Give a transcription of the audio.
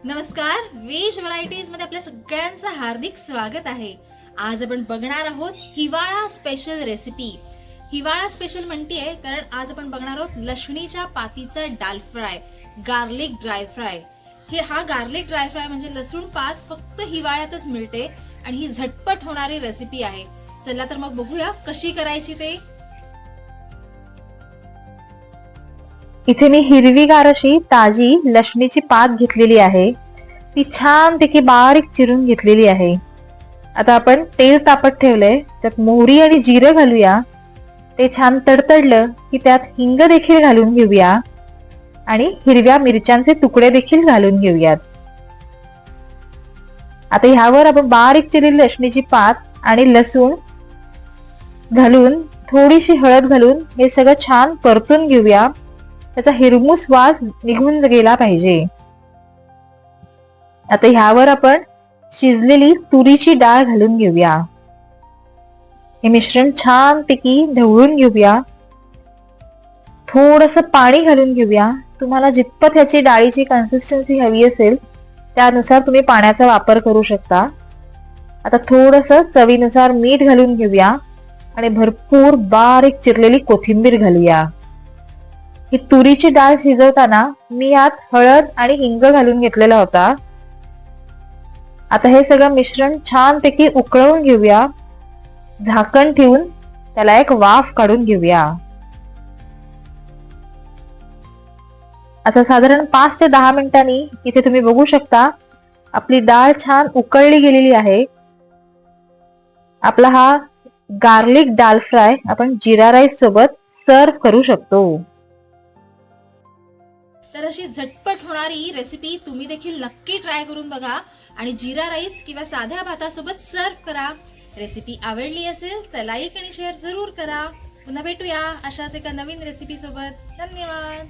नमस्कार, veg varieties मध्ये आपल्या सगळ्यांचं हार्दिक स्वागत आहे. आज आपण बघणार आहोत हिवाळा स्पेशल रेसिपी. हिवाळा स्पेशल म्हणतेय कारण आज आपण बघणार आहोत लसणीच्या पातीचा डाल फ्राय, गार्लिक ड्राय फ्राय. हा गार्लिक ड्राय फ्राय म्हणजे लसूण पात फक्त हिवाळ्यातच मिळते आणि ही झटपट होणारी रेसिपी आहे. चला तर मग बघूया कशी करायची ते. इथे मी हिरवीगार अशी ताजी लसणीची पात घेतलेली आहे. ती छानपैकी बारीक चिरून घेतलेली आहे. आता आपण तेल तापत ठेवलंय, त्यात मोहरी आणि जिरं घालूया. ते छान तडतडलं की त्यात हिंग देखील घालून घेऊया आणि हिरव्या मिरच्यांचे तुकडे देखील घालून घेऊयात. आता ह्यावर आपण बारीक चिरलेली लसणीची पात आणि लसूण घालून थोडीशी हळद घालून हे सगळं छान परतून घेऊया. त्याचा हिरमुस वास निघून गेला पाहिजे. आता ह्यावर आपण शिजलेली तुरीची डाळ घालून घेऊया. हे मिश्रण छानपैकी ढवळून घेऊया. थोडंसं पाणी घालून घेऊया. तुम्हाला जितपत ह्याची डाळीची कन्सिस्टन्सी हवी असेल त्यानुसार तुम्ही पाण्याचा वापर करू शकता. आता थोडंसं चवीनुसार मीठ घालून घेऊया आणि भरपूर बारीक चिरलेली कोथिंबीर घालूया. ही तुरीची डाळ शिजवताना मी यात हळद आणि हिंग घालून घेतलेला होता. आता हे सगळं मिश्रण छानपैकी उकळवून घेऊया. झाकण ठेवून त्याला एक वाफ काढून घेऊया. आता साधारण 5 ते 10 मिनिटांनी इथे तुम्ही बघू शकता आपली डाळ छान उकळली गेलेली आहे. आपला हा गार्लिक डाल फ्राय आपण जिरा राईस सोबत सर्व करू शकतो. तर अशी झटपट होणारी रेसिपी तुम्ही देखील नक्की ट्राय करून बघा आणि जिरा राईस किंवा साध्या भातासोबत सर्व करा. रेसिपी आवडली असेल तर लाईक आणि शेअर जरूर करा. पुन्हा भेटूया अशाच एका नवीन रेसिपी सोबत. धन्यवाद.